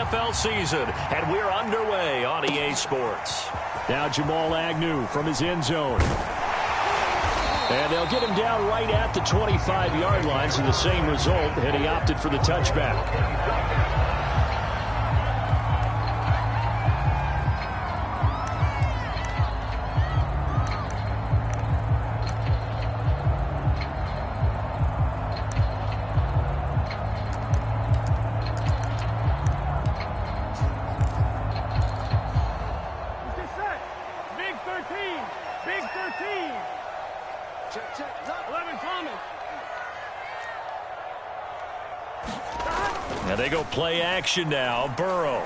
NFL season, and we're underway on EA Sports. Now Jamal Agnew from his end zone. And they'll get him down right at the 25-yard line, so the same result, and he opted for the touchback. And they go play action now. Burrow.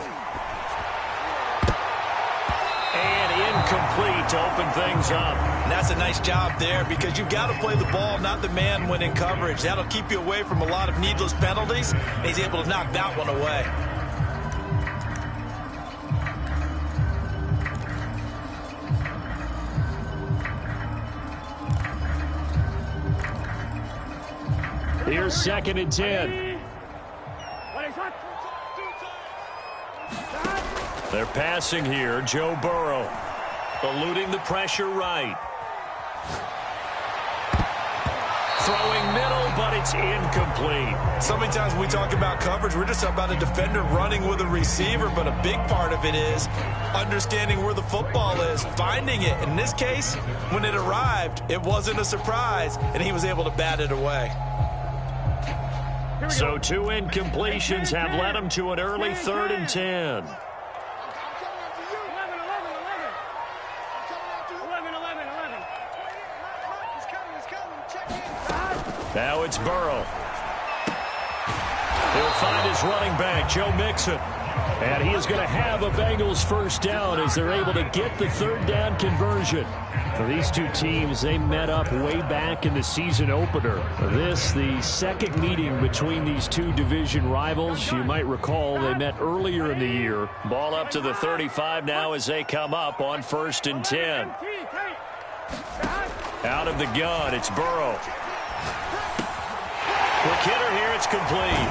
And incomplete to open things up. And that's a nice job there because you've got to play the ball, not the man when in coverage. That'll keep you away from a lot of needless penalties. And he's able to knock that one away. Here's 2nd and 10. They're passing here. Joe Burrow eluding the pressure right. Throwing middle, but it's incomplete. So many times when we talk about coverage, we're just about a defender running with a receiver, but a big part of it is understanding where the football is, finding it. In this case, when it arrived, it wasn't a surprise, and he was able to bat it away. So 2 incompletions have led him to an early 3rd and 10. Now it's Burrow. He'll find his running back, Joe Mixon. And he is going to have a Bengals first down as they're able to get the 3rd down conversion. For these two teams, they met up way back in the season opener. This, the 2nd meeting between these two division rivals. You might recall they met earlier in the year. Ball up to the 35 now as they come up on 1st and 10. Out of the gun, it's Burrow. Quick hitter here, it's complete.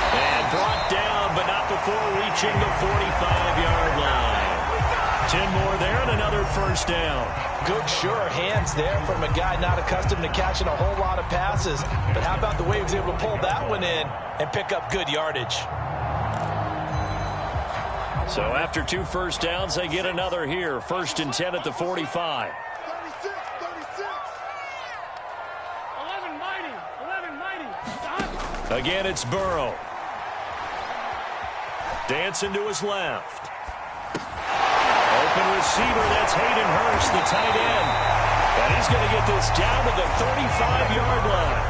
And brought down, but not before reaching the 45-yard line. 10 more there and another first down. Good, sure hands there from a guy not accustomed to catching a whole lot of passes. But how about the way he was able to pull that one in and pick up good yardage? So after 2 first downs, they get another here. 1st and 10 at the 45. Again, it's Burrow. Dancing to his left. Open receiver, that's Hayden Hurst, the tight end. And he's going to get this down to the 35-yard line.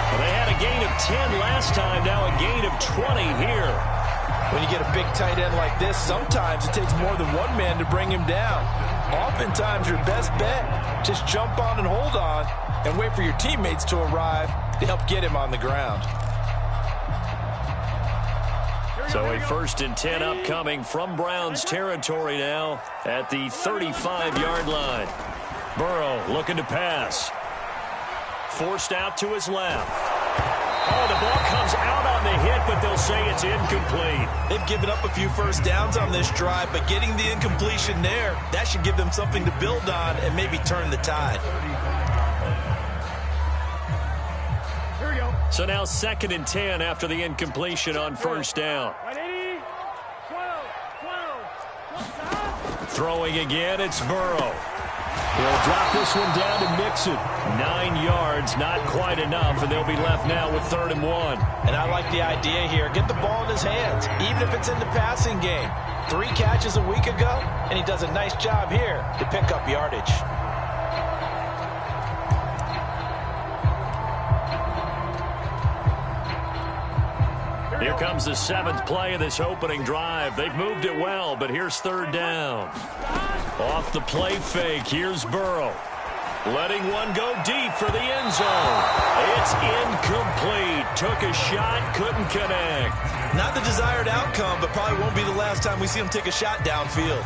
Well, they had a gain of 10 last time, now a gain of 20 here. When you get a big tight end like this, sometimes it takes more than one man to bring him down. Oftentimes, your best bet, just jump on and hold on and wait for your teammates to arrive to help get him on the ground. So a 1st and 10 upcoming from Browns territory now at the 35-yard line. Burrow looking to pass. Forced out to his left. Oh, the ball comes out on the hit, but they'll say it's incomplete. They've given up a few first downs on this drive, but getting the incompletion there, that should give them something to build on and maybe turn the tide. So now 2nd and 10 after the incompletion on first down. Throwing again, it's Burrow. He'll drop this one down to Mixon. 9 yards, not quite enough, and they'll be left now with 3rd and 1. And I like the idea here. Get the ball in his hands, even if it's in the passing game. 3 catches a week ago, and he does a nice job here to pick up yardage. Here comes the 7th play of this opening drive. They've moved it well, but here's 3rd down. Off the play fake, here's Burrow. Letting one go deep for the end zone. It's incomplete. Took a shot, couldn't connect. Not the desired outcome, but probably won't be the last time we see him take a shot downfield.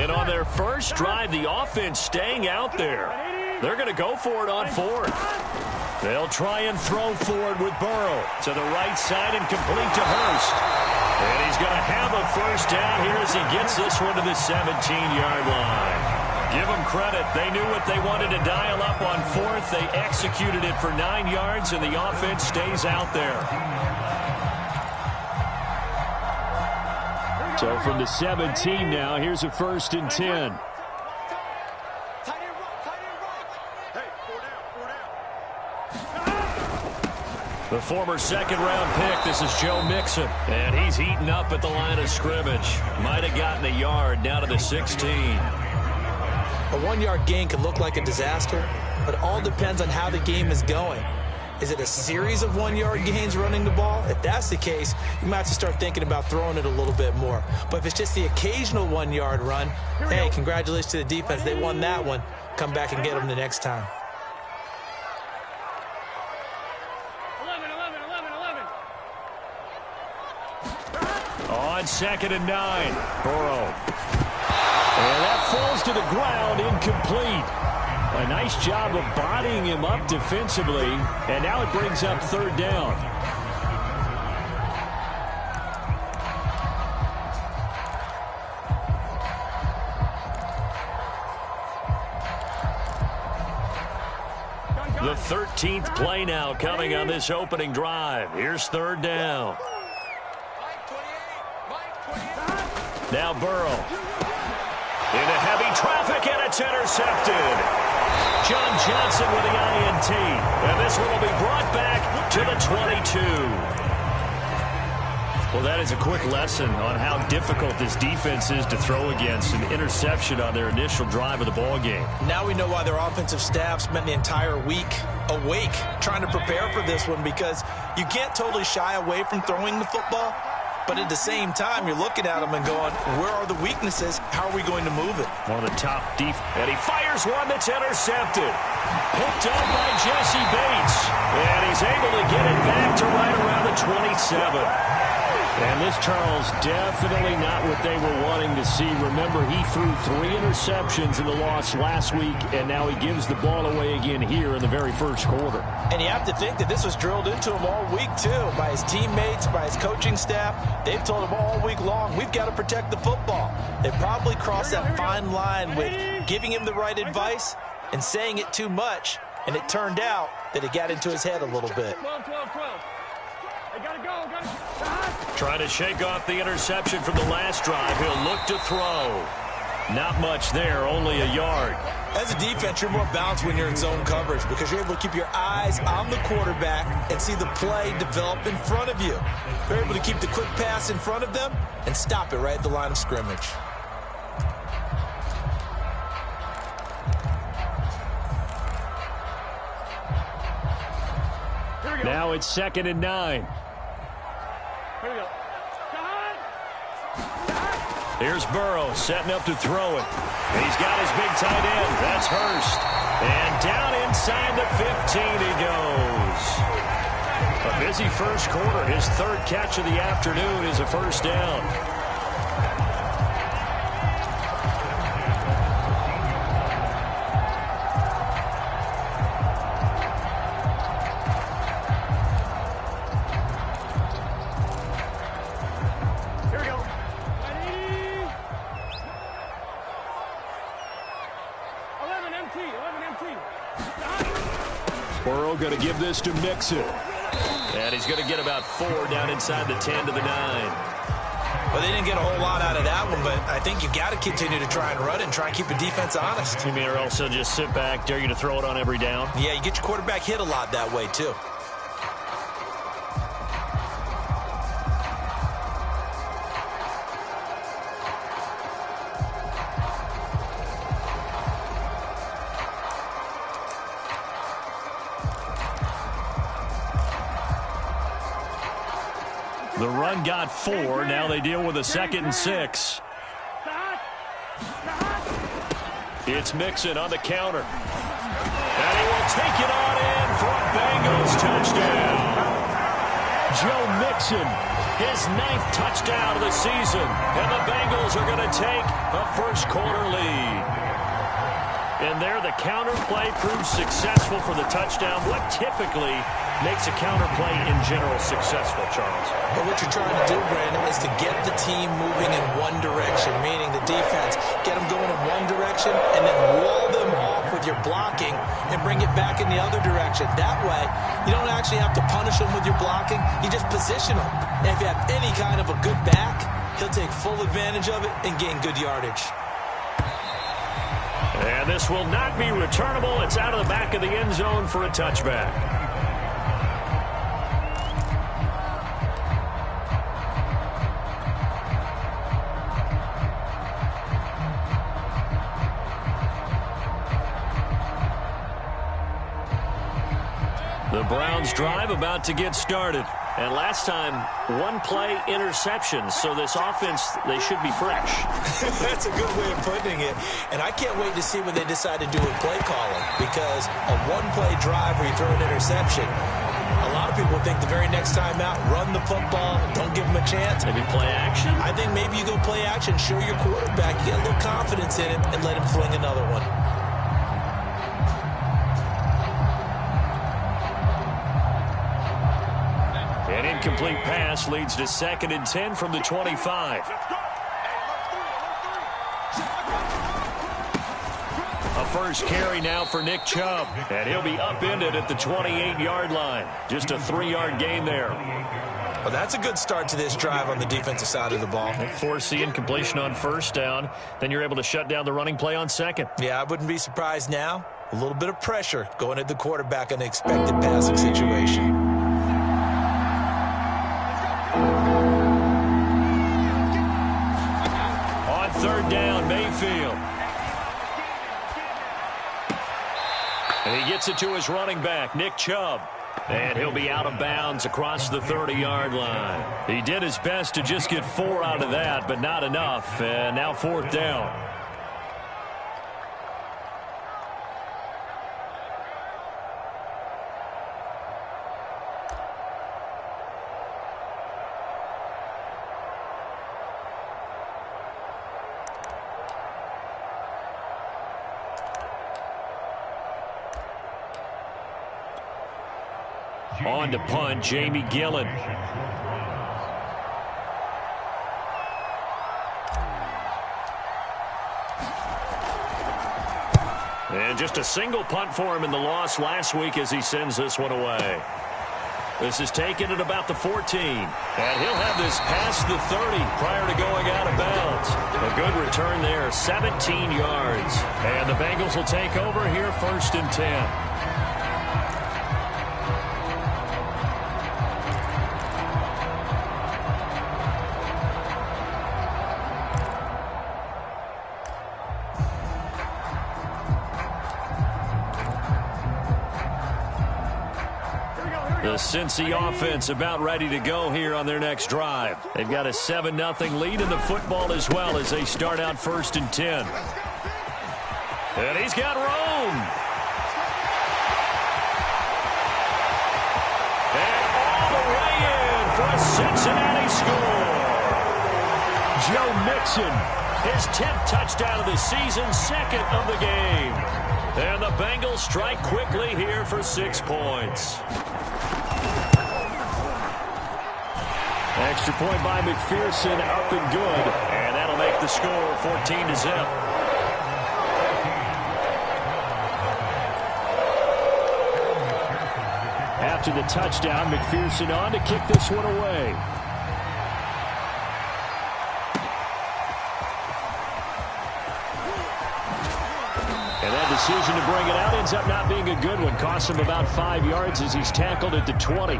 And on their first drive, the offense staying out there. They're going to go for it on fourth. They'll try and throw forward with Burrow to the right side and complete to Hurst. And he's going to have a first down here as he gets this one to the 17-yard line. Give them credit. They knew what they wanted to dial up on fourth. They executed it for 9 yards, and the offense stays out there. So from the 17 now, here's a 1st and 10. The former second-round pick, this is Joe Mixon. And he's heating up at the line of scrimmage. Might have gotten a yard down to the 16. A 1-yard gain can look like a disaster, but it all depends on how the game is going. Is it a series of 1-yard gains running the ball? If that's the case, you might have to start thinking about throwing it a little bit more. But if it's just the occasional 1-yard run, hey, congratulations to the defense. They won that one. Come back and get them the next time. 11. On 2nd and 9, Burrow. And that falls to the ground, incomplete. A nice job of bodying him up defensively, and now it brings up 3rd down. The 13th play now coming on this opening drive. Here's 3rd down. Now Burrow. Into heavy traffic, and it's intercepted. John Johnson with the INT. And this one will be brought back to the 22. Well, that is a quick lesson on how difficult this defense is to throw against. An interception on their initial drive of the ball game. Now we know why their offensive staff spent the entire week awake trying to prepare for this one, because you can't totally shy away from throwing the football. But at the same time, you're looking at them and going, where are the weaknesses? How are we going to move it? One of the top defense. And he fires one that's intercepted. Picked up by Jesse Bates. And he's able to get it back to right around the 27. And this, Charles, definitely not what they were wanting to see. Remember, he threw 3 interceptions in the loss last week, and now he gives the ball away again here in the very first quarter. And you have to think that this was drilled into him all week, too, by his teammates, by his coaching staff. They've told him all week long, we've got to protect the football. They probably crossed that fine line with giving him the right advice and saying it too much, and it turned out that it got into his head a little bit. 12. They gotta go. Trying to shake off the interception from the last drive. He'll look to throw. Not much there, only a yard. As a defense, you're more balanced when you're in zone coverage because you're able to keep your eyes on the quarterback and see the play develop in front of you. You're able to keep the quick pass in front of them and stop it right at the line of scrimmage. Now it's 2nd and 9. Here we go. Here's Burrow setting up to throw it. And he's got his big tight end. That's Hurst. And down inside the 15 he goes. A busy first quarter. His 3rd catch of the afternoon is a first down. Burrow going to give this to Mixon. And he's going to get about 4 down inside the 10 to the 9. Well, they didn't get a whole lot out of that one, but I think you got to continue to try and run and try and keep the defense honest. You mean, or else they'll just sit back, dare you to throw it on every down? Yeah, you get your quarterback hit a lot that way, too. The run got 4. Now they deal with a 2nd and 6. It's Mixon on the counter. And he will take it on in for a Bengals touchdown. Joe Mixon his 9th touchdown of the season. And the Bengals are going to take a first-quarter lead. And there, the counter play proves successful for the touchdown. What typically makes a counter play in general successful, Charles? Well, what you're trying to do, Brandon, is to get the team moving in one direction, meaning the defense, get them going in one direction and then wall them off with your blocking and bring it back in the other direction. That way, you don't actually have to punish them with your blocking. You just position them. And if you have any kind of a good back, he'll take full advantage of it and gain good yardage. And this will not be returnable. It's out of the back of the end zone for a touchback. The Browns drive about to get started. And last time, one play interception. So this offense, they should be fresh. That's a good way of putting it. And I can't wait to see what they decide to do with play calling. Because a one-play drive where you throw an interception, a lot of people think the very next time out, run the football, don't give them a chance. Maybe play action? I think maybe you go play action, show your quarterback, get a little confidence in him, and let him fling another one. An incomplete pass leads to 2nd and 10 from the 25. A first carry now for Nick Chubb. And he'll be upended at the 28-yard line. Just a 3-yard gain there. Well, that's a good start to this drive on the defensive side of the ball. They force the incompletion on first down. Then you're able to shut down the running play on second. Yeah, I wouldn't be surprised now. A little bit of pressure going at the quarterback in an expected passing situation. On 3rd down, Mayfield. And he gets it to his running back, Nick Chubb. And he'll be out of bounds across the 30-yard line. He did his best to just get 4 out of that, but not enough. And now 4th down. On to punt, Jamie Gillen. And just a single punt for him in the loss last week as he sends this one away. This is taken at about the 14. And he'll have this past the 30 prior to going out of bounds. A good return there, 17 yards. And the Bengals will take over here 1st and 10. The Cincy offense about ready to go here on their next drive. They've got a 7-0 lead in the football as well as they start out 1st and 10. And he's got room. And all the way in for a Cincinnati score. Joe Mixon, his 10th touchdown of the season, 2nd of the game. And the Bengals strike quickly here for 6 points. Extra point by McPherson, up and good. And that'll make the score 14-0. After the touchdown, McPherson on to kick this one away. And that decision to bring it out ends up not being a good one. Costs him about 5 yards as he's tackled at the 20.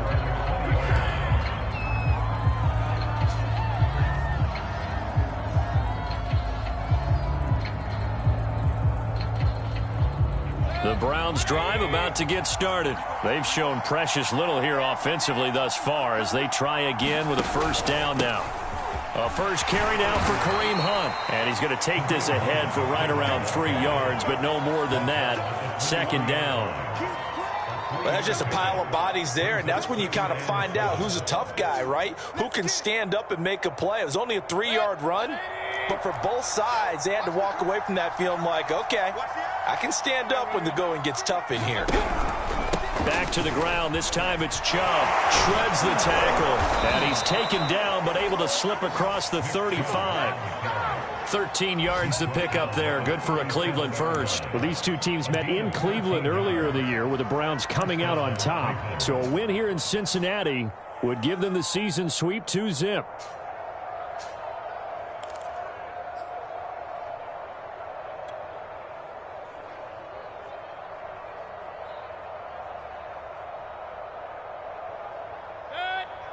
The Browns drive about to get started. They've shown precious little here offensively thus far as they try again with a first down now. A first carry now for Kareem Hunt. And he's going to take this ahead for right around 3 yards, but no more than that. 2nd down. Well, that's just a pile of bodies there, and that's when you kind of find out who's a tough guy, right? Who can stand up and make a play. It was only a 3-yard run, but for both sides, they had to walk away from that feeling like, okay, I can stand up when the going gets tough in here. Back to the ground. This time it's Chubb. Shreds the tackle. And he's taken down but able to slip across the 35. 13 yards to pick up there. Good for a Cleveland first. Well, these two teams met in Cleveland earlier in the year with the Browns coming out on top. So a win here in Cincinnati would give them the season sweep 2-zip.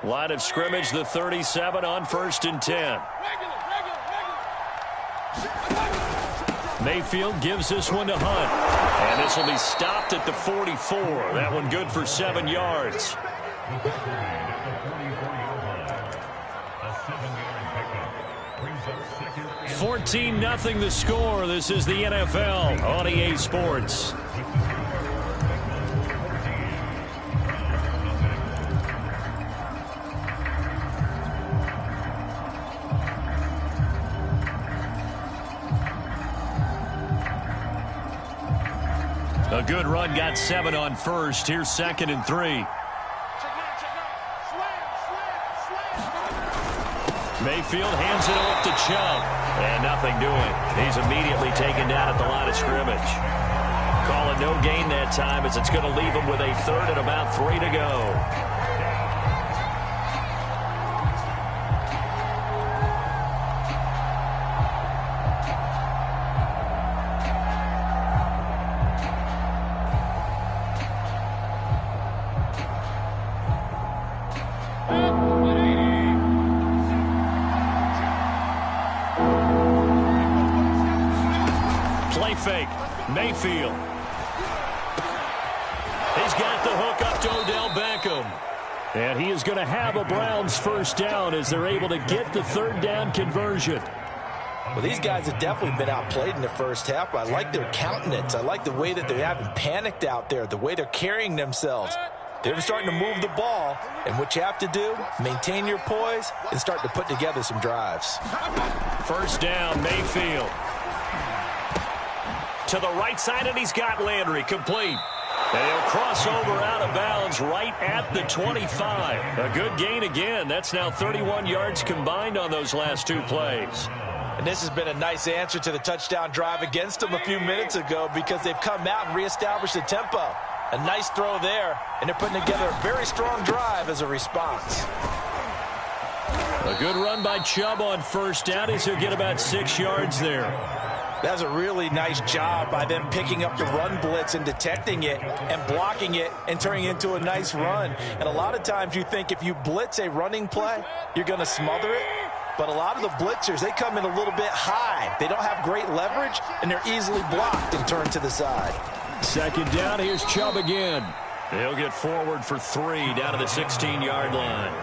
Line of scrimmage, the 37 on 1st and 10. Mayfield gives this one to Hunt. And this will be stopped at the 44. That one good for 7 yards. $14-0 the score. This is the NFL on EA Sports. A good run, got 7 on 1st. Here's 2nd and 3. Mayfield hands it off to Chubb. And nothing doing. He's immediately taken down at the line of scrimmage. Call it no gain that time as it's going to leave him with a 3rd and about 3 to go. Fake. Mayfield. He's got the hook up to Odell Beckham. And he is going to have a Browns first down as they're able to get the 3rd down conversion. Well, these guys have definitely been outplayed in the first half, but I like their countenance. I like the way that they haven't panicked out there, the way they're carrying themselves. They're starting to move the ball, and what you have to do, maintain your poise and start to put together some drives. First down, Mayfield. To the right side, and he's got Landry complete. And he'll cross over out of bounds right at the 25. A good gain again. That's now 31 yards combined on those last 2 plays. And this has been a nice answer to the touchdown drive against them a few minutes ago because they've come out and reestablished the tempo. A nice throw there, and they're putting together a very strong drive as a response. A good run by Chubb on first down as he'll get about 6 yards there. That's a really nice job by them picking up the run blitz and detecting it and blocking it and turning it into a nice run. And a lot of times you think if you blitz a running play, you're going to smother it. But a lot of the blitzers, they come in a little bit high. They don't have great leverage, and they're easily blocked and turned to the side. 2nd down, here's Chubb again. He'll get forward for 3 down to the 16-yard line.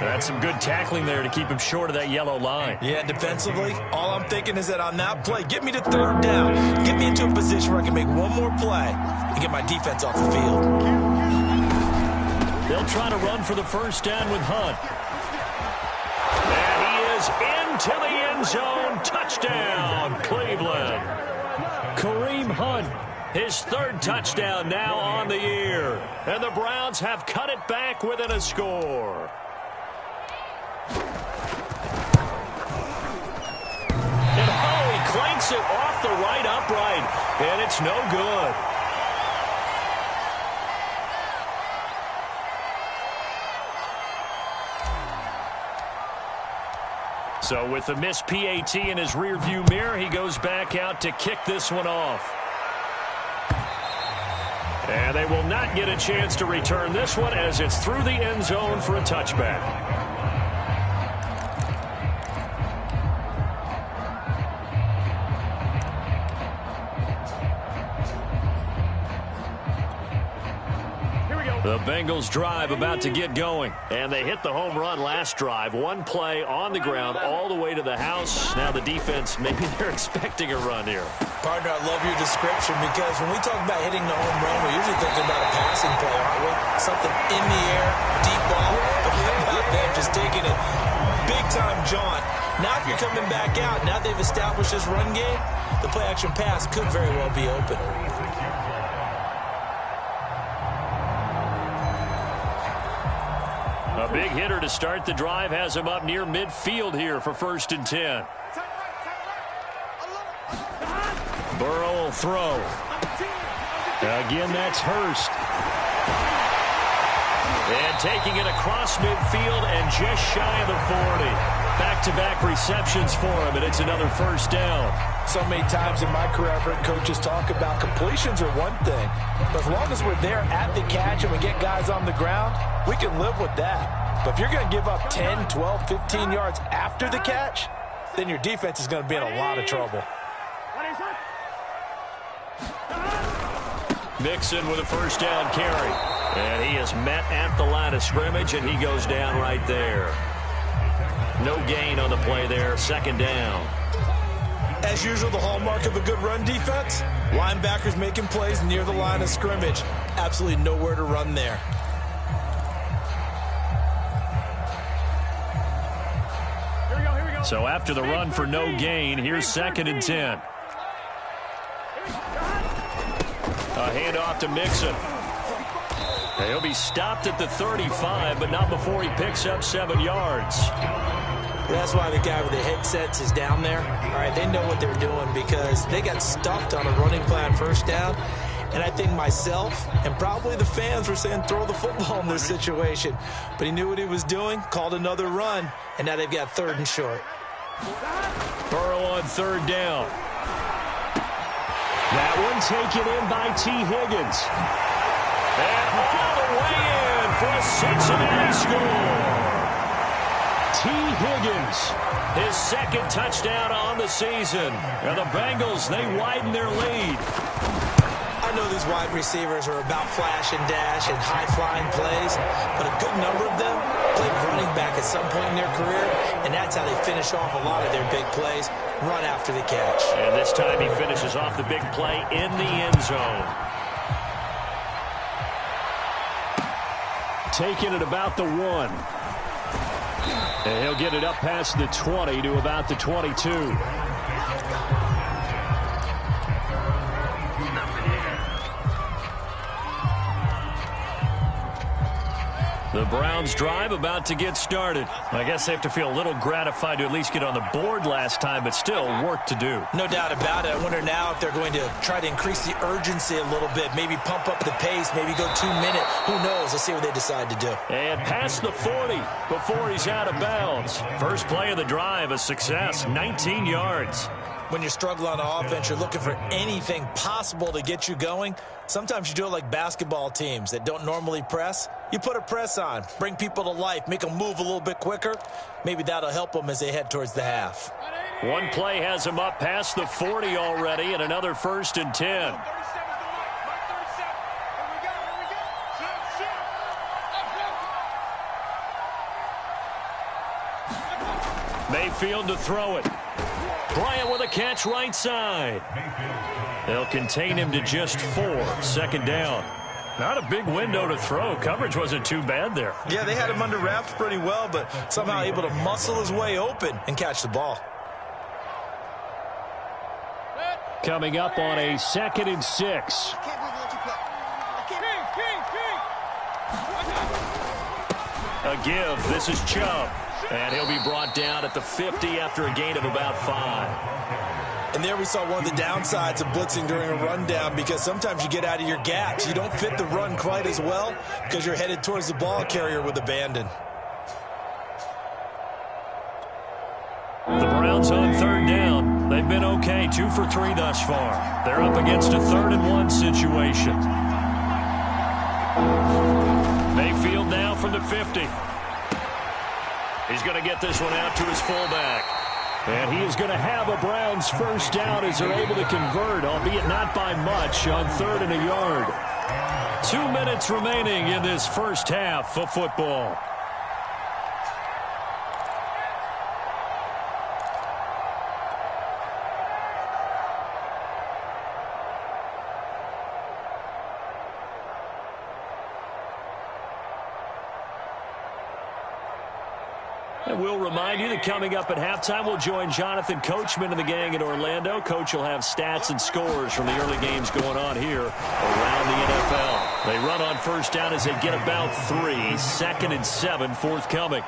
That's some good tackling there to keep him short of that yellow line. Yeah, defensively, all I'm thinking is that on that play, get me to 3rd down. Get me into a position where I can make one more play and get my defense off the field. They'll try to run for the first down with Hunt. And he is into the end zone. Touchdown, Cleveland. Kareem Hunt, his 3rd touchdown now on the year. And the Browns have cut it back within a score. And he clanks it off the right upright, and it's no good. So with the missed PAT in his rearview mirror, he goes back out to kick this one off. And they will not get a chance to return this one as it's through the end zone for a touchback. The Bengals drive about to get going. And they hit the home run last drive. One play on the ground all the way to the house. Now the defense, maybe they're expecting a run here. Partner, I love your description because when we talk about hitting the home run, we're usually thinking about a passing play, aren't we? Something in the air, deep ball. But how about them just taking it big-time jaunt? Now if you're coming back out, now they've established this run game, the play-action pass could very well be open. A big hitter to start the drive has him up near midfield here for 1st and 10. Burrow will throw. Again, that's Hurst. And taking it across midfield and just shy of the 40. Back-to-back receptions for him, and it's another 1st down. So many times in my career, I've heard coaches talk about completions are one thing. But as long as we're there at the catch and we get guys on the ground, we can live with that. But if you're going to give up 10, 12, 15 yards after the catch, then your defense is going to be in a lot of trouble. Mixon with a 1st down carry. And he is met at the line of scrimmage, and he goes down right there. No gain on the play there. 2nd down. As usual, the hallmark of a good run defense, linebackers making plays near the line of scrimmage. Absolutely nowhere to run there. So after the run for no gain, here's 2nd and 10. A handoff to Mixon. He'll be stopped at the 35, but not before he picks up 7 yards. That's why the guy with the headsets is down there. All right, they know what they're doing because they got stuffed on a running play on 1st down. And I think myself and probably the fans were saying throw the football in this situation. But he knew what he was doing, called another run, and now they've got 3rd and short. Burrow on 3rd down. That one taken in by T. Higgins. And all the way in for a Cincinnati score. T. Higgins, his 2nd touchdown on the season. And the Bengals, they widen their lead. I know these wide receivers are about flash and dash and high-flying plays, but a good number of them played running back at some point in their career, and that's how they finish off a lot of their big plays, run after the catch. And this time he finishes off the big play in the end zone. Taking it about the 1. And he'll get it up past the 20 to about the 22. The Browns drive about to get started. I guess they have to feel a little gratified to at least get on the board last time, but still work to do. No doubt about it. I wonder now if they're going to try to increase the urgency a little bit, maybe pump up the pace, maybe go 2 minute. Who knows? Let's see what they decide to do. And past the 40 before he's out of bounds. First play of the drive, a success, 19 yards. When you're struggling on offense, you're looking for anything possible to get you going. Sometimes you do it like basketball teams that don't normally press. You put a press on, bring people to life, make them move a little bit quicker. Maybe that'll help them as they head towards the half. One play has him up past the 40 already, and another 1st and 10. Mayfield to throw it. Bryant with a catch right side. They'll contain him to just 4. 2nd down. Not a big window to throw. Coverage wasn't too bad there. Yeah, they had him under wraps pretty well, but somehow able to muscle his way open and catch the ball. Coming up on a 2nd and 6. A give. This is Chubb. And he'll be brought down at the 50 after a gain of about 5. And there we saw one of the downsides of blitzing during a rundown because sometimes you get out of your gaps. You don't fit the run quite as well because you're headed towards the ball carrier with abandon. The Browns on 3rd down. They've been okay, 2 for 3 thus far. They're up against a 3rd and 1 situation. Mayfield now from the 50. He's going to get this one out to his fullback. And he is going to have a Browns 1st down as they're able to convert, albeit not by much, on 3rd and a yard. 2 minutes remaining in this first half of football. And we'll remind you that coming up at halftime, we'll join Jonathan Coachman and the gang in Orlando. Coach will have stats and scores from the early games going on here around the NFL. They run on first down as they get about 3. 2nd and 7 forthcoming.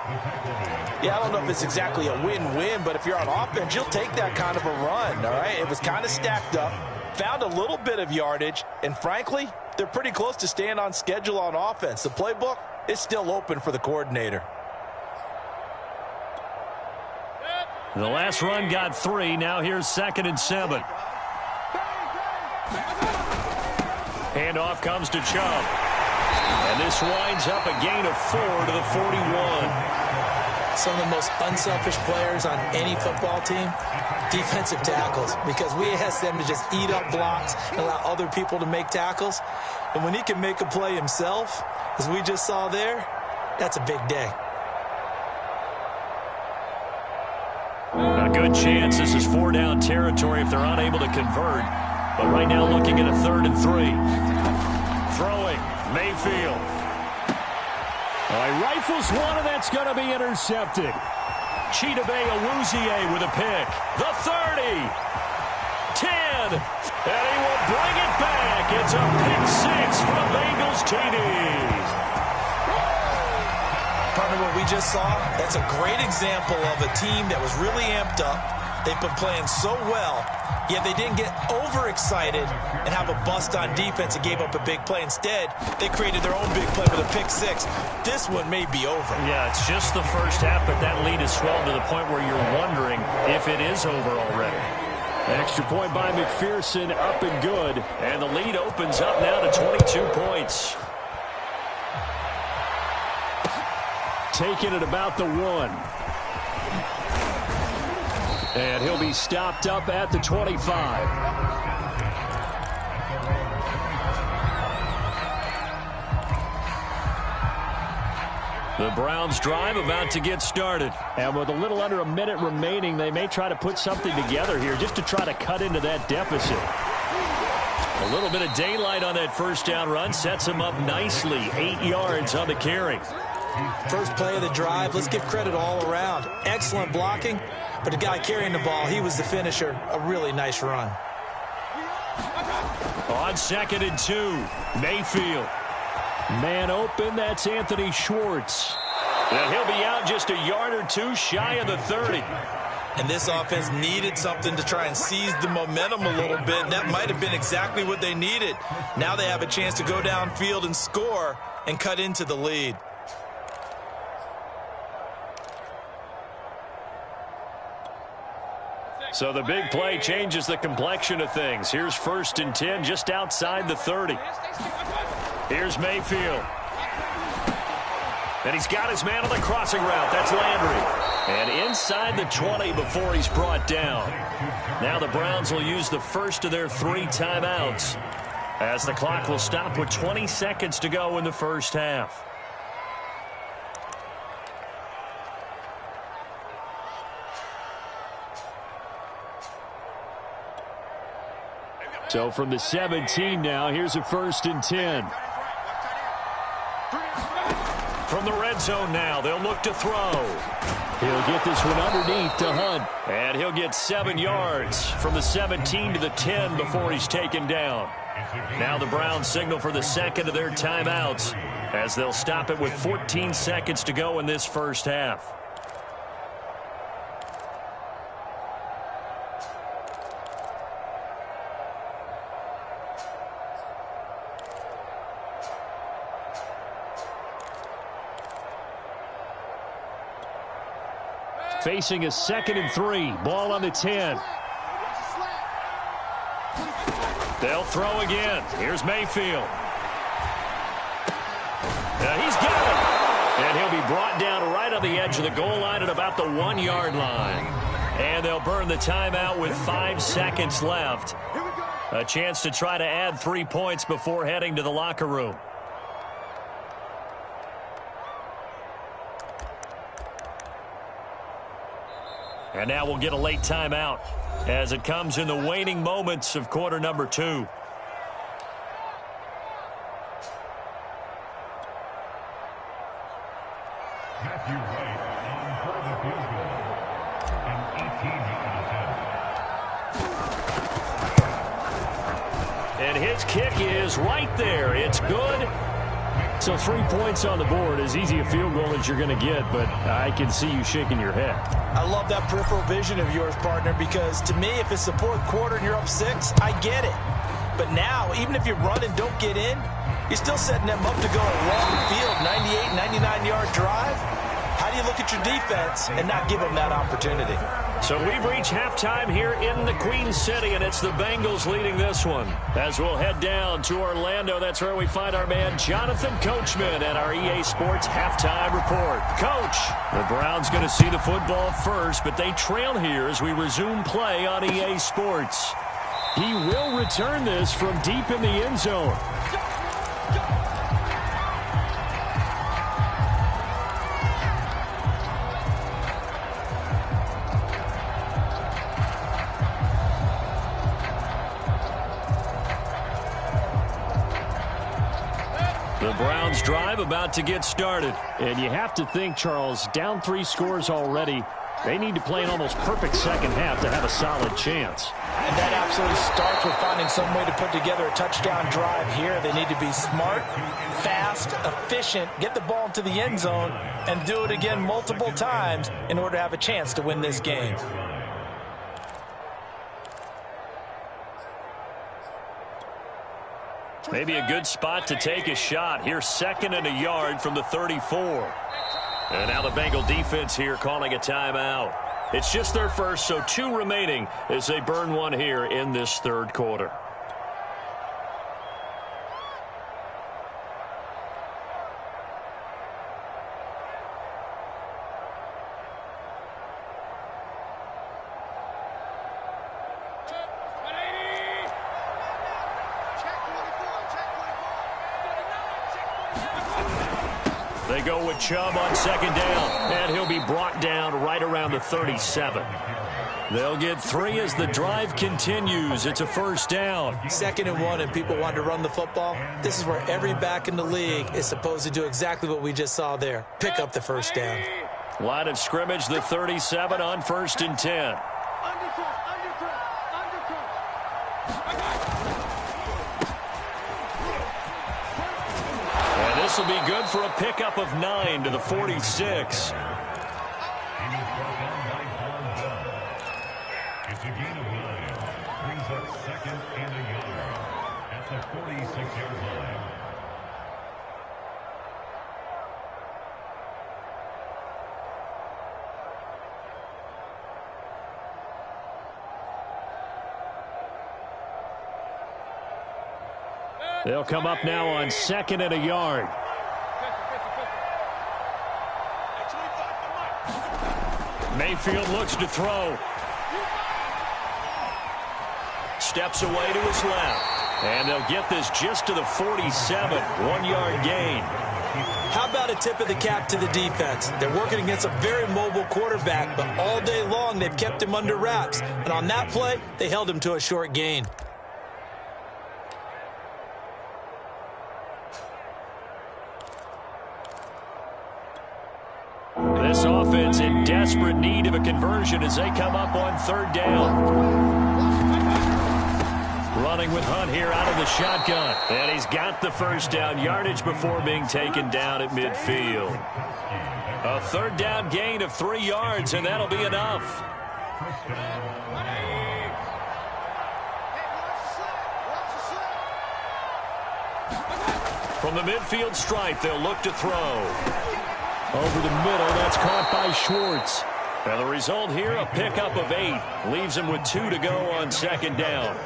Yeah, I don't know if it's exactly a win-win, but if you're on offense, you'll take that kind of a run, all right? It was kind of stacked up, found a little bit of yardage, and frankly, they're pretty close to staying on schedule on offense. The playbook is still open for the coordinator. The last run got 3. Now here's 2nd and 7. Handoff comes to Chubb. And this winds up a gain of 4 to the 41. Some of the most unselfish players on any football team, defensive tackles, because we ask them to just eat up blocks and allow other people to make tackles. And when he can make a play himself, as we just saw there, that's a big day. A good chance this is 4-down territory if they're unable to convert. But right now looking at a 3rd and 3. Throwing, Mayfield. He rifles one, and that's going to be intercepted. Chidobe Awuzie with a pick. The 30. 10. And he will bring it back. It's a pick 6 from Bengals TDs. Partner, what we just saw, that's a great example of a team that was really amped up. They've been playing so well, yet they didn't get overexcited and have a bust on defense and gave up a big play. Instead, they created their own big play with a pick 6. This one may be over. Yeah, it's just the first half, but that lead has swelled to the point where you're wondering if it is over already. Extra point by McPherson, up and good. And the lead opens up now to 22 points. Taking it about the 1. And he'll be stopped up at the 25. The Browns drive about to get started. And with a little under a minute remaining, they may try to put something together here just to try to cut into that deficit. A little bit of daylight on that first down run sets him up nicely. 8 yards on the carry. First play of the drive, let's give credit all around. Excellent blocking, but the guy carrying the ball, he was the finisher. A really nice run. On 2nd and 2, Mayfield. Man open, that's Anthony Schwartz. And he'll be out just a yard or 2 shy of the 30. And this offense needed something to try and seize the momentum a little bit, and that might have been exactly what they needed. Now they have a chance to go downfield and score and cut into the lead. So the big play changes the complexion of things. Here's 1st and 10 just outside the 30. Here's Mayfield. And he's got his man on the crossing route. That's Landry. And inside the 20 before he's brought down. Now the Browns will use the first of their 3 timeouts as the clock will stop with 20 seconds to go in the first half. So from the 17 now, here's a 1st and 10. From the red zone now, they'll look to throw. He'll get this one underneath to Hunt. And he'll get 7 yards from the 17 to the 10 before he's taken down. Now the Browns signal for the 2nd of their timeouts as they'll stop it with 14 seconds to go in this first half. Facing a 2nd and 3. Ball on the 10. They'll throw again. Here's Mayfield. He's got it. And he'll be brought down right on the edge of the goal line at about the 1-yard line. And they'll burn the timeout with 5 seconds left A chance to try to add 3 points before heading to the locker room. And now we'll get a late timeout as it comes in the waning moments of quarter number 2. And his kick is right there. It's good. So 3 points on the board, as easy a field goal as you're going to get, but I can see you shaking your head. I love that peripheral vision of yours, partner, because to me, if it's the fourth quarter and you're up 6, I get it. But now, even if you run and don't get in, you're still setting them up to go a long field, 98, 99-yard drive. How do you look at your defense and not give them that opportunity? So we've reached halftime here in the Queen City, and it's the Bengals leading this one. As we'll head down to Orlando, that's where we find our man Jonathan Coachman at our EA Sports Halftime Report. Coach, the Browns going to see the football first, but they trail here as we resume play on EA Sports. He will return this from deep in the end zone. The Browns drive about to get started. And you have to think, Charles, down 3 scores already. They need to play an almost perfect second half to have a solid chance. And that absolutely starts with finding some way to put together a touchdown drive here. They need to be smart, fast, efficient, get the ball into the end zone, and do it again multiple times in order to have a chance to win this game. Maybe a good spot to take a shot. Here's 2nd and a yard from the 34. And now the Bengal defense here calling a timeout. It's just their first, so 2 remaining as they burn one here in this third quarter. They go with Chubb on 2nd down, and he'll be brought down right around the 37. They'll get 3 as the drive continues. It's a first down. 2nd and 1, and people want to run the football. This is where every back in the league is supposed to do exactly what we just saw there. Pick up the first down. Line of scrimmage, the 37 on 1st and 10. This will be good for a pickup of 9 to the 46. It's a gain of 9. Brings up 2nd and a yard at the 46-yard line. They'll come up now on 2nd and a yard. Mayfield looks to throw. Steps away to his left. And they'll get this just to the 47. 1-yard gain. How about a tip of the cap to the defense? They're working against a very mobile quarterback, but all day long they've kept him under wraps. And on that play, they held him to a short gain. This offense in desperate need of a conversion as they come up on 3rd down. Running with Hunt here out of the shotgun. And he's got the first down yardage before being taken down at midfield. A 3rd down gain of 3 yards, and that'll be enough. From the midfield stripe, they'll look to throw. Over the middle, that's caught by Schwartz. And the result here, a pickup of 8. Leaves him with 2 to go on 2nd down.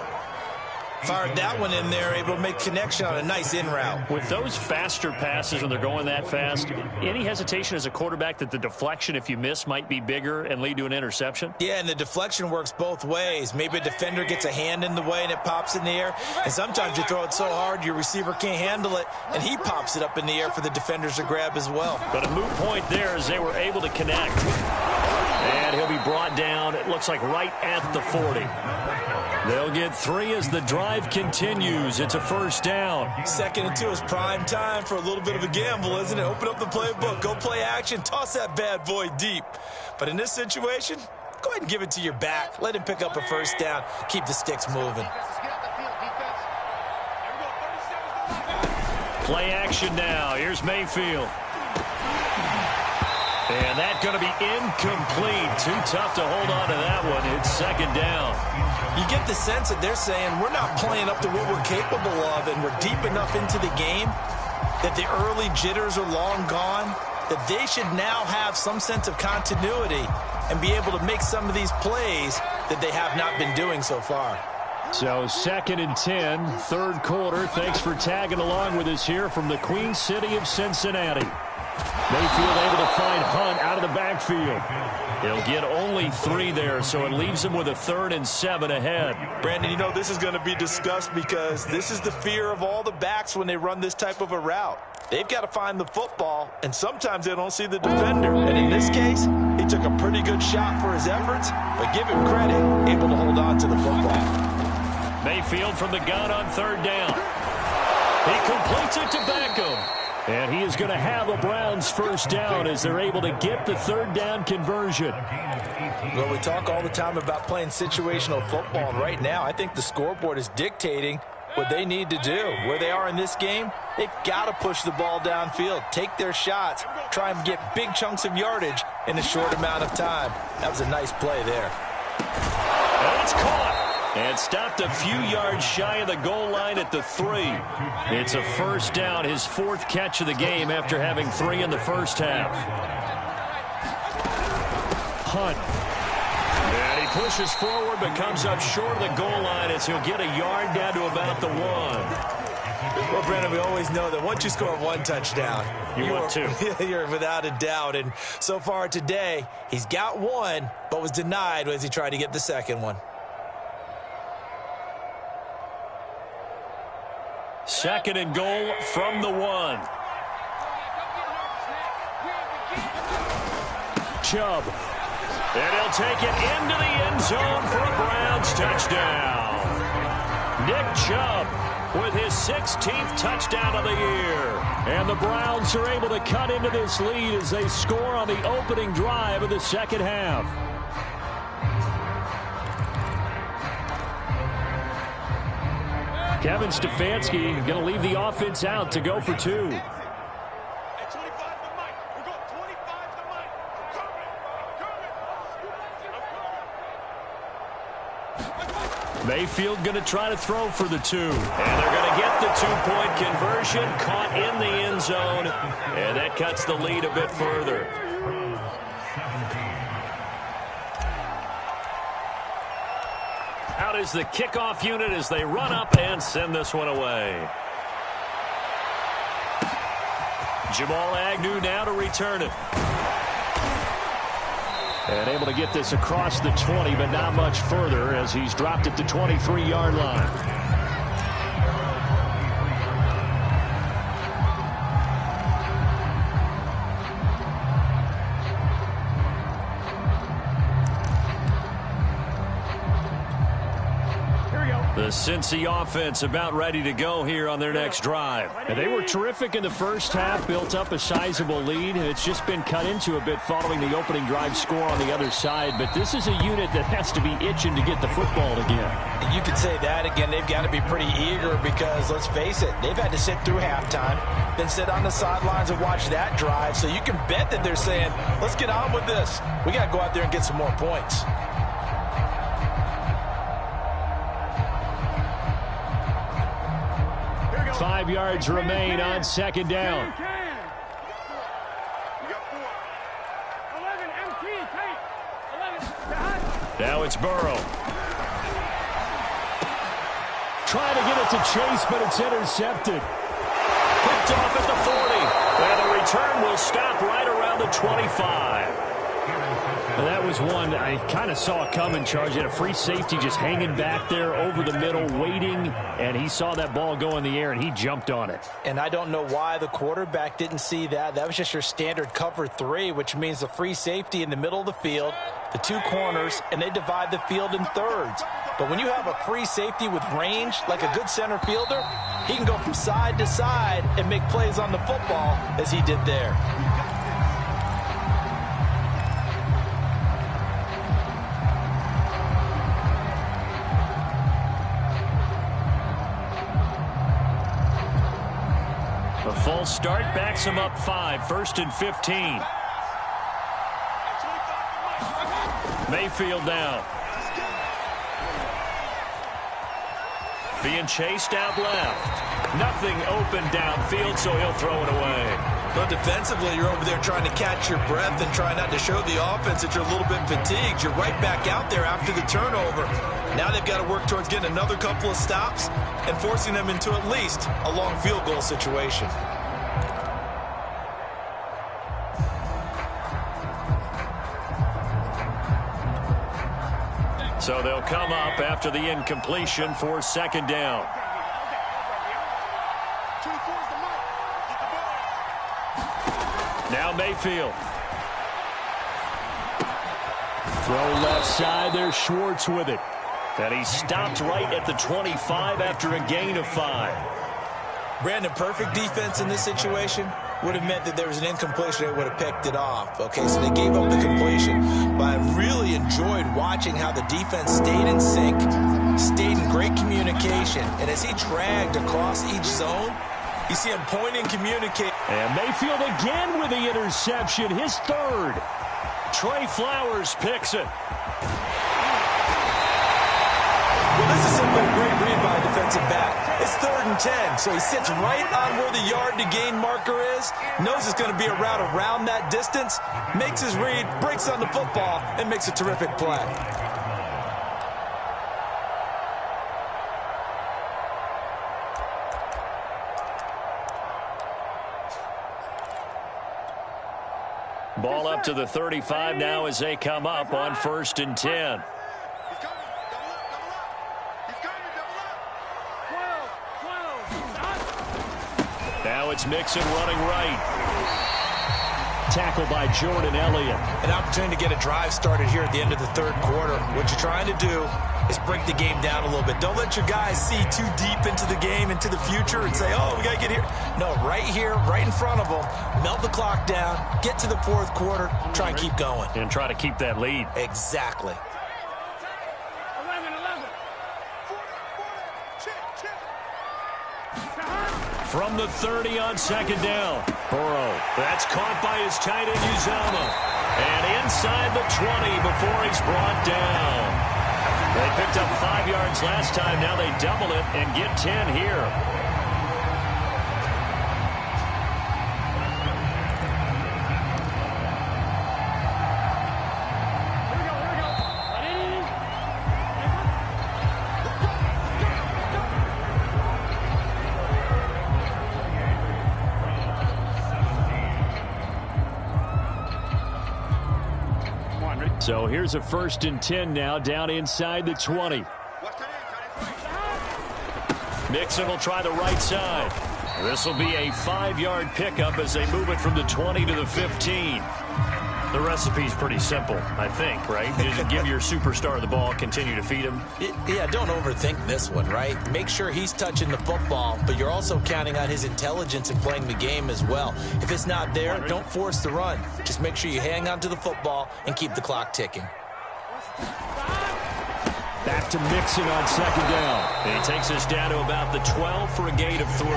Fired that one in there, able to make connection on a nice in route. With those faster passes when they're going that fast, any hesitation as a quarterback that the deflection, if you miss, might be bigger and lead to an interception? Yeah, and the deflection works both ways. Maybe a defender gets a hand in the way and it pops in the air. And sometimes you throw it so hard your receiver can't handle it, and he pops it up in the air for the defenders to grab as well. But a moot point there as they were able to connect. And he'll be brought down, it looks like, right at the 40. They'll get 3 as the drive continues. It's a first down. 2nd and 2 is prime time for a little bit of a gamble, isn't it? Open up the playbook, go play action, toss that bad boy deep. But in this situation, go ahead and give it to your back. Let him pick up a first down. Keep the sticks moving. Play action now. Here's Mayfield. And that's going to be incomplete. Too tough to hold on to that one. It's 2nd down. You get the sense that they're saying we're not playing up to what we're capable of, and we're deep enough into the game that the early jitters are long gone, that they should now have some sense of continuity and be able to make some of these plays that they have not been doing so far. So 2nd and 10, 3rd quarter. Thanks for tagging along with us here from the Queen City of Cincinnati. Mayfield able to find Hunt out of the backfield. He'll get only 3 there, so it leaves him with a 3rd and 7 ahead. Brandon, you know this is going to be discussed because this is the fear of all the backs when they run this type of a route. They've got to find the football, and sometimes they don't see the defender. And in this case, he took a pretty good shot for his efforts, but give him credit, able to hold on to the football. Mayfield from the gun on 3rd down. He completes it to Beckham. And he is going to have a Browns first down as they're able to get the 3rd down conversion. Well, we talk all the time about playing situational football, and right now I think the scoreboard is dictating what they need to do. Where they are in this game, they've got to push the ball downfield, take their shots, try and get big chunks of yardage in a short amount of time. That was a nice play there. And it's caught. And stopped a few yards shy of the goal line at the 3. It's a first down, his 4th catch of the game after having 3 in the first half. Hunt. And he pushes forward but comes up short of the goal line as he'll get a yard down to about the 1. Well, Brandon, we always know that once you score 1 touchdown, you want 2. You're without a doubt. And so far today, he's got 1, but was denied as he tried to get the 2nd one. 2nd and goal from the 1. Chubb. And he'll take it into the end zone for a Browns touchdown. Nick Chubb with his 16th touchdown of the year. And the Browns are able to cut into this lead as they score on the opening drive of the 2nd half. Kevin Stefanski going to leave the offense out to go for 2. Mayfield going to try to throw for the 2. And they're going to get the 2-point conversion, caught in the end zone. And that cuts the lead a bit further. Out is the kickoff unit as they run up and send this one away. Jamal Agnew now to return it. And able to get this across the 20, but not much further as he's dropped it to 23-yard line. The Cincy offense about ready to go here on their next drive. And they were terrific in the first half, built up a sizable lead. It's just been cut into a bit following the opening drive score on the other side. But this is a unit that has to be itching to get the football again. You could say that again. They've got to be pretty eager because, let's face it, they've had to sit through halftime, then sit on the sidelines and watch that drive. So you can bet that they're saying, let's get on with this. We got to go out there and get some more points. Five yards remain on 2nd down. Now it's Burrow. trying to get it to Chase, but it's intercepted. Picked off at the 40. And the return will stop right around the 25. And that was one I kind of saw coming, Charge. He had a free safety just hanging back there over the middle, waiting, and he saw that ball go in the air, and he jumped on it. And I don't know why the quarterback didn't see that. That was just your standard cover 3, which means the free safety in the middle of the field, the 2 corners, and they divide the field in thirds. But when you have a free safety with range, like a good center fielder, he can go from side to side and make plays on the football as he did there. A false start backs him up 5, 1st and 15. Mayfield now. Being chased out left. Nothing open downfield, so he'll throw it away. But defensively, you're over there trying to catch your breath and try not to show the offense that you're a little bit fatigued. You're right back out there after the turnover. Now they've got to work towards getting another couple of stops and forcing them into at least a long field goal situation. So they'll come up after the incompletion for 2nd down. Now Mayfield. Throw left side. There's Schwartz with it. And he stopped right at the 25 after a gain of 5. Brandon, perfect defense in this situation would have meant that there was an incompletion. They would have picked it off. Okay, so they gave up the completion. But I really enjoyed watching how the defense stayed in sync, stayed in great communication. And as he dragged across each zone, you see him pointing, communicate. And Mayfield again with the interception, his 3rd. Trey Flowers picks it. Well, this is simply a great read by a defensive back. It's 3rd and 10, so he sits right on where the yard to gain marker is, knows it's going to be a route around that distance, makes his read, breaks on the football, and makes a terrific play. Ball up to the 35 now as they come up on 1st and 10. Now it's Mixon running right. Tackled by Jordan Elliott. An opportunity to get a drive started here at the end of the 3rd quarter. What you're trying to do is break the game down a little bit. Don't let your guys see too deep into the game, into the future, and say, oh, we got to get here. No, right here, right in front of them, melt the clock down, get to the 4th quarter, try and keep going. And try to keep that lead. Exactly. 11. From the 30 on 2nd down. Burrow. That's caught by his tight end, Uzomah. And inside the 20 before he's brought down. They picked up 5 yards last time. Now they double it and get 10 here. So here's a 1st and 10 now down inside the 20. Mixon will try the right side. This will be a 5-yard pickup as they move it from the 20 to the 15. The recipe's pretty simple, I think, right? Just give your superstar the ball, continue to feed him. Yeah, don't overthink this one, right? Make sure he's touching the football, but you're also counting on his intelligence in playing the game as well. If it's not there, don't force the run. Just make sure you hang on to the football and keep the clock ticking. Back to Mixon on 2nd down. And he takes us down to about the 12 for a gain of 3.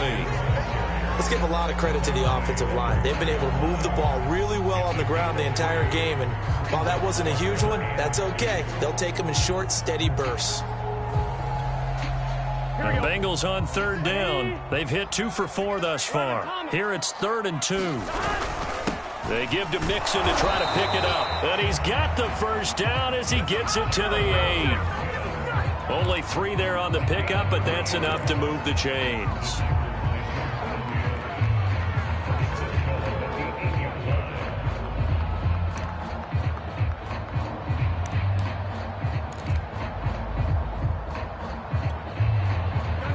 Let's give a lot of credit to the offensive line. They've been able to move the ball really well on the ground the entire game, and while that wasn't a huge one, that's okay. They'll take them in short, steady bursts. The Bengals on 3rd down. They've hit 2 for 4 thus far. Here it's 3rd and 2. They give to Mixon to try to pick it up. And he's got the 1st down as he gets it to the 8. Only 3 there on the pickup, but that's enough to move the chains.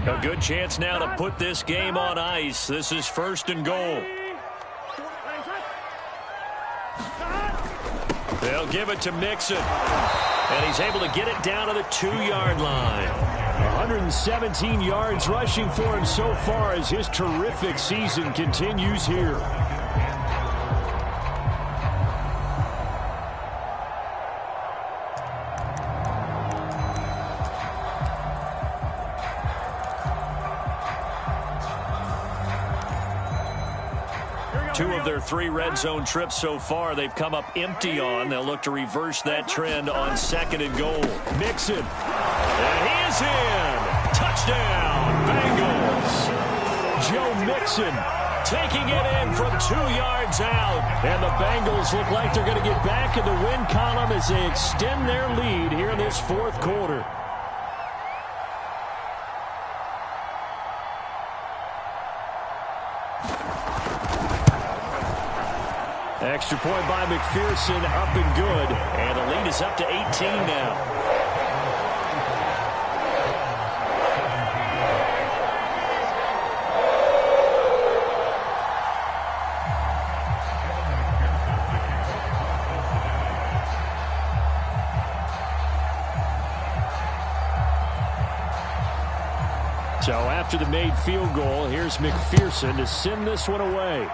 A good chance now to put this game on ice. This is 1st and goal. They'll give it to Mixon. And he's able to get it down to the 2-yard line. 117 yards rushing for him so far as his terrific season continues here. Two of their 3 red zone trips so far, they've come up empty on. They'll look to reverse that trend on 2nd and goal. Mixon. And he is in. Touchdown, Bengals. Joe Mixon taking it in from 2 yards out. And the Bengals look like they're going to get back in the win column as they extend their lead here in this 4th quarter. Extra point by McPherson, up and good. And the lead is up to 18 now. So after the made field goal, here's McPherson to send this one away.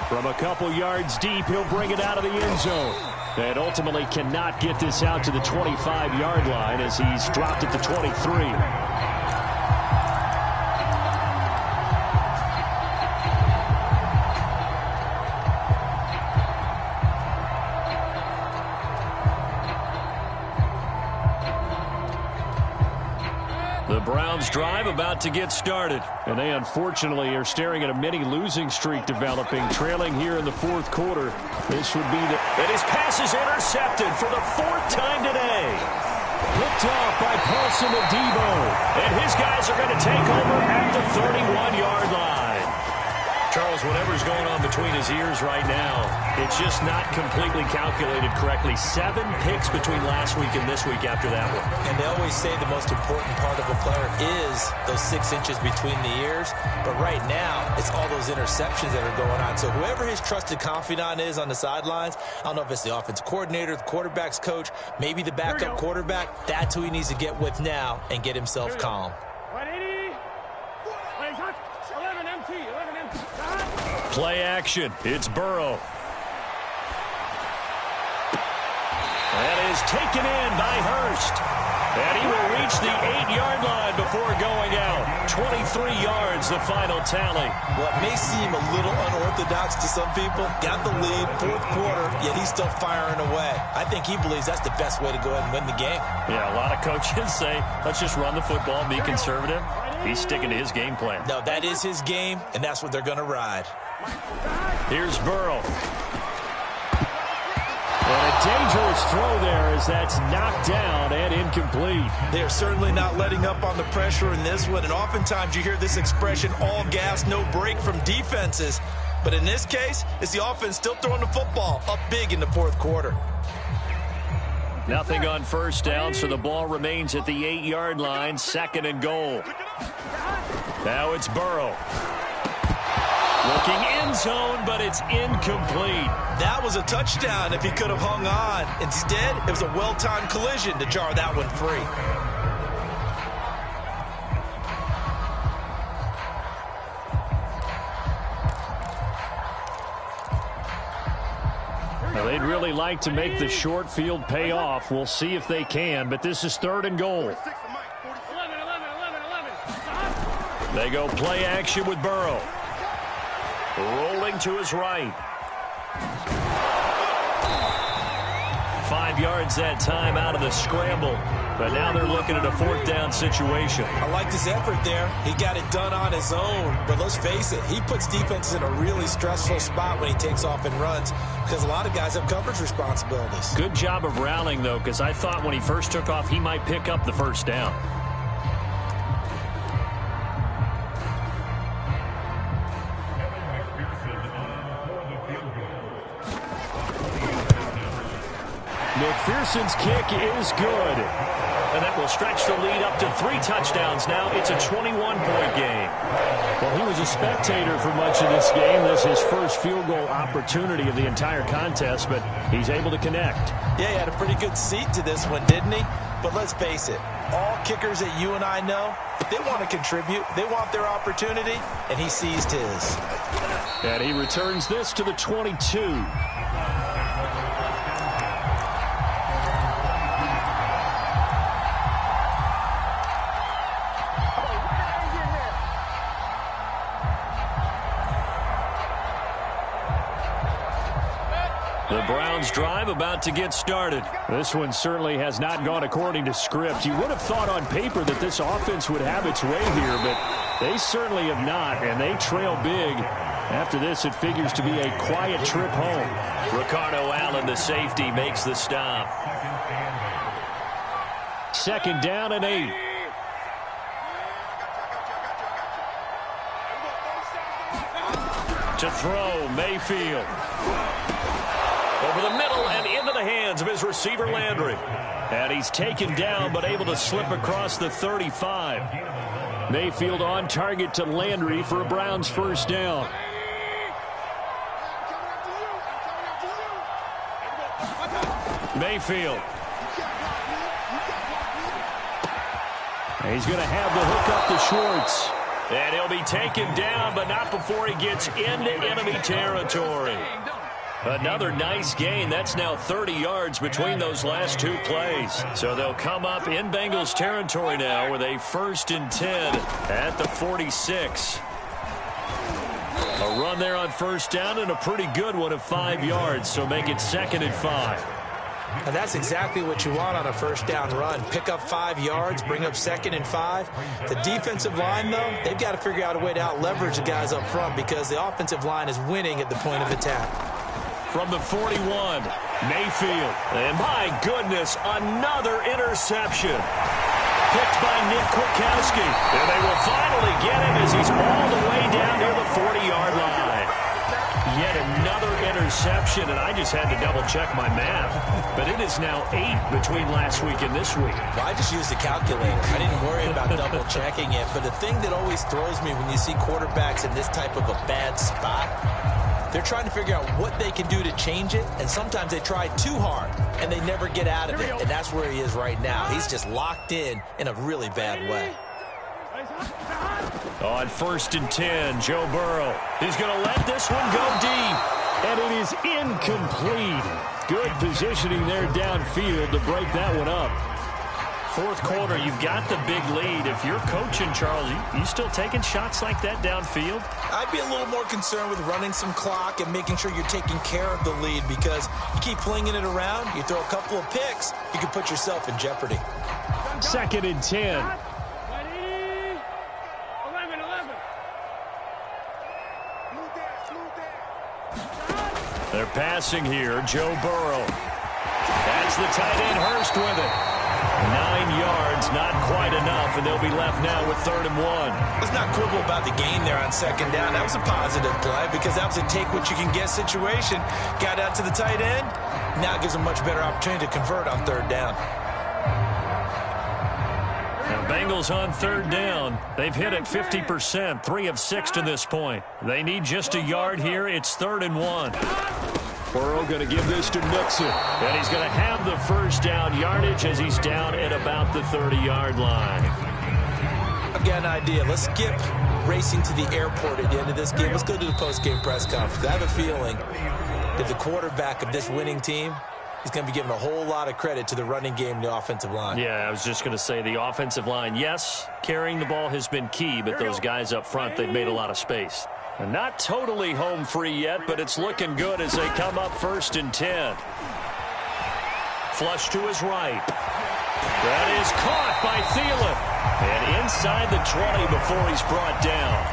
From a couple yards deep, he'll bring it out of the end zone. And ultimately cannot get this out to the 25-yard line as he's dropped at the 23. The Browns drive about to get started. And they unfortunately are staring at a mini losing streak developing, trailing here in the 4th quarter. This would be the... And his pass is intercepted for the 4th time today. Picked off by Paulson Adebo. And his guys are going to take over at the 31-yard line. Charles, whatever's going on between his ears right now, it's just not completely calculated correctly. 7 picks between last week and this week after that one. And they always say the most important part of a player is those 6 inches between the ears. But right now, it's all those interceptions that are going on. So whoever his trusted confidant is on the sidelines, I don't know if it's the offensive coordinator, the quarterback's coach, maybe the backup quarterback, that's who he needs to get with now and get himself calm. 180. 11 MT. 11 MT. Play action. It's Burrow. That is taken in by Hurst. And he will reach the 8-yard line before going out. 23 yards, the final tally. What may seem a little unorthodox to some people, got the lead, 4th quarter, yet he's still firing away. I think he believes that's the best way to go ahead and win the game. Yeah, a lot of coaches say, let's just run the football and be conservative. He's sticking to his game plan. No, that is his game, and that's what they're going to ride. Here's Burrow. And a dangerous throw there as that's knocked down and incomplete. They're certainly not letting up on the pressure in this one, and oftentimes you hear this expression, all gas, no break from defenses. But in this case, it's the offense still throwing the football up big in the 4th quarter. Nothing on 1st down, so the ball remains at the 8-yard line, 2nd and goal. Now it's Burrow. Looking end zone, but it's incomplete. That was a touchdown if he could have hung on. Instead, it was a well-timed collision to jar that one free. Now, they'd really like to make the short field pay off. We'll see if they can, but this is 3rd and goal. 11. They go play action with Burrow. Rolling to his right. 5 yards that time out of the scramble. But now they're looking at a 4th down situation. I like his effort there. He got it done on his own. But let's face it, he puts defenses in a really stressful spot when he takes off and runs because a lot of guys have coverage responsibilities. Good job of rallying, though, because I thought when he first took off, he might pick up the 1st down. McPherson's kick is good. And that will stretch the lead up to 3 touchdowns now. It's a 21-point game. Well, he was a spectator for much of this game. This is his first field goal opportunity of the entire contest, but he's able to connect. Yeah, he had a pretty good seat to this one, didn't he? But let's face it, all kickers that you and I know, they want to contribute. They want their opportunity, and he seized his. And he returns this to the 22. The Browns drive about to get started. This one certainly has not gone according to script. You would have thought on paper that this offense would have its way here, but they certainly have not, and they trail big. After this, it figures to be a quiet trip home. Ricardo Allen, the safety, makes the stop. 2nd down and 8. To throw, Mayfield. Over the middle and into the hands of his receiver, Landry. And he's taken down, but able to slip across the 35. Mayfield on target to Landry for a Browns 1st down. Mayfield. He's going to have the hook up to Schwartz. And he'll be taken down, but not before he gets into enemy territory. Another nice gain. That's now 30 yards between those last 2 plays. So they'll come up in Bengals territory now with a 1st and 10 at the 46. A run there on 1st down and a pretty good one of 5 yards. So make it 2nd and 5. And that's exactly what you want on a 1st down run. Pick up 5 yards, bring up 2nd and 5. The defensive line, though, they've got to figure out a way to out-leverage the guys up front because the offensive line is winning at the point of attack. From the 41, Mayfield. And my goodness, another interception. Picked by Nick Kwiatkowski. And they will finally get him as he's all the way down near the 40-yard line. Yet another interception, and I just had to double-check my math. But it is now 8 between last week and this week. Well, I just used the calculator. I didn't worry about double-checking it. But the thing that always throws me when you see quarterbacks in this type of a bad spot, they're trying to figure out what they can do to change it, and sometimes they try too hard, and they never get out of it, and that's where he is right now. He's just locked in a really bad way. On 1st and 10, Joe Burrow. He's going to let this one go deep, and it is incomplete. Good positioning there downfield to break that one up. 4th quarter, you've got the big lead. If you're coaching, Charles, you still taking shots like that downfield? I'd be a little more concerned with running some clock and making sure you're taking care of the lead because you keep flinging it around, you throw a couple of picks, you can put yourself in jeopardy. 2nd and 10. 11. They're passing here, Joe Burrow. That's the tight end, Hurst with it. 9 yards, not quite enough, and they'll be left now with 3rd and 1. Let's not quibble about the gain there on 2nd down. That was a positive play because that was a take-what-you-can-get situation. Got out to the tight end. Now it gives them a much better opportunity to convert on 3rd down. Now, Bengals on 3rd down. They've hit it 50%, 3 of 6 to this point. They need just a yard here. It's 3rd and 1. Burrow going to give this to Mixon. And he's going to have the 1st down yardage as he's down at about the 30-yard line. I've got an idea. Let's skip racing to the airport at the end of this game. Let's go to the post-game press conference. I have a feeling that the quarterback of this winning team is going to be giving a whole lot of credit to the running game and the offensive line. Yeah, I was just going to say the offensive line, yes, carrying the ball has been key, but those guys up front, they've made a lot of space. And not totally home free yet, but it's looking good as they come up 1st and 10. Flush to his right. That is caught by Thielen. And inside the 20 before he's brought down.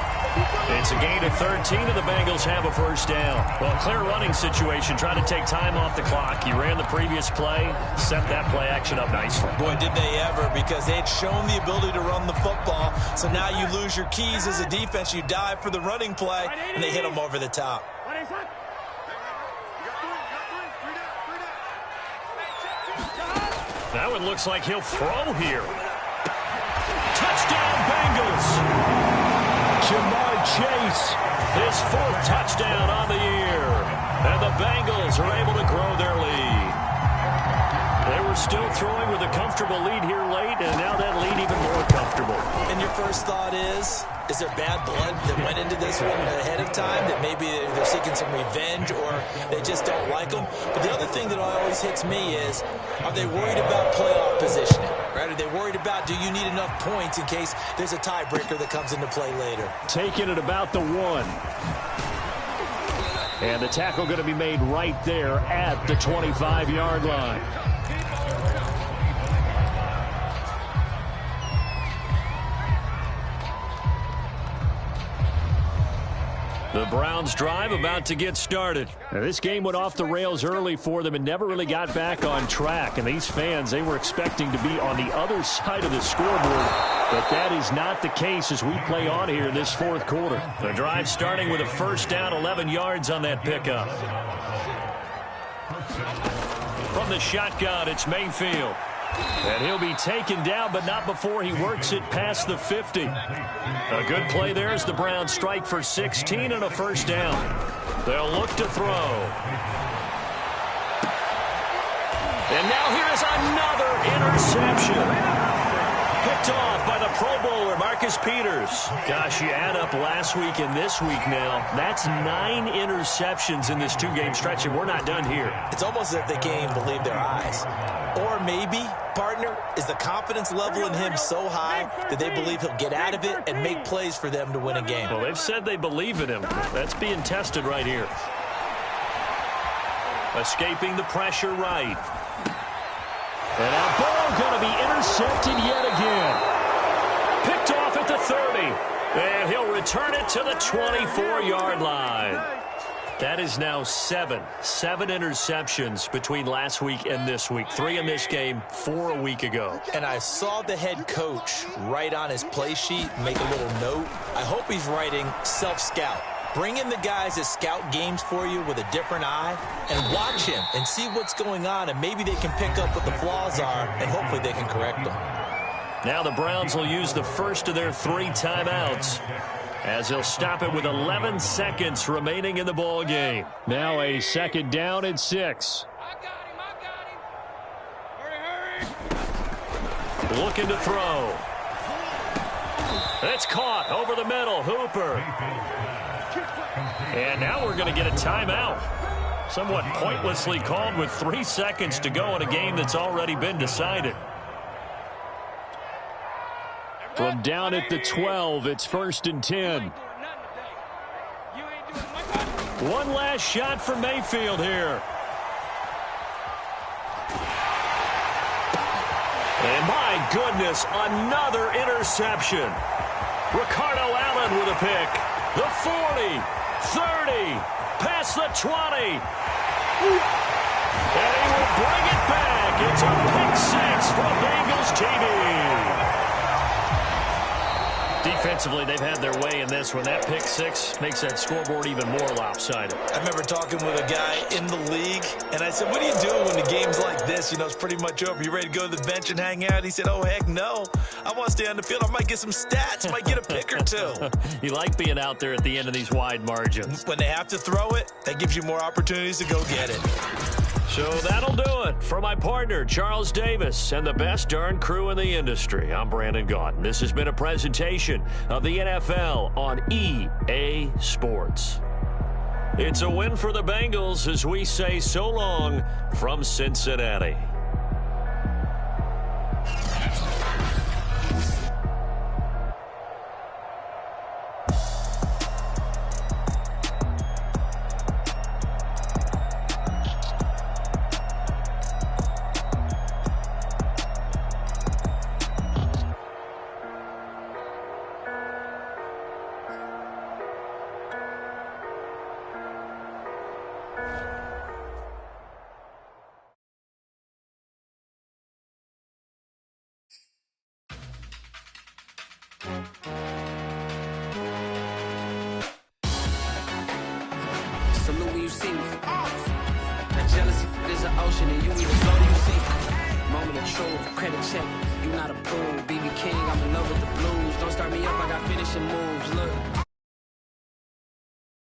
It's a gain of 13, and the Bengals have a first down. Well, clear running situation. Trying to take time off the clock. He ran the previous play, set that play action up nicely. Boy, did they ever, because they had shown the ability to run the football. So now you lose your keys as a defense. You dive for the running play, and they hit him over the top. That one looks like he'll throw here. Touchdown, Bengals. Jamar Chase, his 4th touchdown on the year. And the Bengals are able to grow their lead. They were still throwing with a comfortable lead here late, and now that lead even more comfortable. And your first thought is there bad blood that went into this one ahead of time, that maybe they're seeking some revenge or they just don't like them? But the other thing that always hits me is, are they worried about playoff positioning? Right? Are they worried about, do you need enough points in case there's a tiebreaker that comes into play later? Taking it about the 1. And the tackle going to be made right there at the 25-yard line. The Browns drive about to get started. Now, this game went off the rails early for them and never really got back on track. And these fans, they were expecting to be on the other side of the scoreboard. But that is not the case as we play on here in this 4th quarter. The drive starting with a first down, 11 yards on that pickup. From the shotgun, it's Mayfield. And he'll be taken down, but not before he works it past the 50. A good play there as the Browns strike for 16 and a first down. They'll look to throw. And now here is another interception. Picked off by the Pro Bowler, Marcus Peters. Gosh, you add up last week and this week now. That's 9 interceptions in this 2-game stretch, and we're not done here. It's almost as if they can't even believe their eyes. Or maybe, partner, is the confidence level in him so high that they believe he'll get out of it and make plays for them to win a game. Well, they've said they believe in him. That's being tested right here. Escaping the pressure right. And now Burrow going to be intercepted yet again. Picked off at the 30. And he'll return it to the 24-yard line. That is now 7 interceptions between last week and this week. 3 in this game, 4 a week ago. And I saw the head coach write on his play sheet, make a little note. I hope he's writing self-scout. Bring in the guys that scout games for you with a different eye and watch him and see what's going on, and maybe they can pick up what the flaws are, and hopefully they can correct them. Now the Browns will use the first of their 3 timeouts as they'll stop it with 11 seconds remaining in the ball game. Now a second down and 6. I got him. Hurry. Looking to throw. It's caught over the middle. Hooper. And now we're going to get a timeout. Somewhat pointlessly called with 3 seconds to go in a game that's already been decided. From down at the 12, it's 1st and 10. One last shot for Mayfield here. And my goodness, another interception. Ricardo Allen with a pick. The 40, 30, past the 20. And he will bring it back. It's a pick 6 from Bengals TV. Defensively, they've had their way in this one. That pick 6 makes that scoreboard even more lopsided. I remember talking with a guy in the league, and I said, what do you do when the game's like this? You know, it's pretty much over. You ready to go to the bench and hang out? He said, oh, heck no. I want to stay on the field. I might get some stats. Might get a pick or 2. You like being out there at the end of these wide margins. When they have to throw it, that gives you more opportunities to go get it. So that'll do it for my partner, Charles Davis, and the best darn crew in the industry. I'm Brandon Gaudin. This has been a presentation of the NFL on EA Sports. It's a win for the Bengals as we say so long from Cincinnati. teams. That jealousy is an ocean, and you either float or you sink. Moment of truth, credit check, you not approved. BB King, I'm in love with the blues. Don't start me up, I got finishing moves. Look.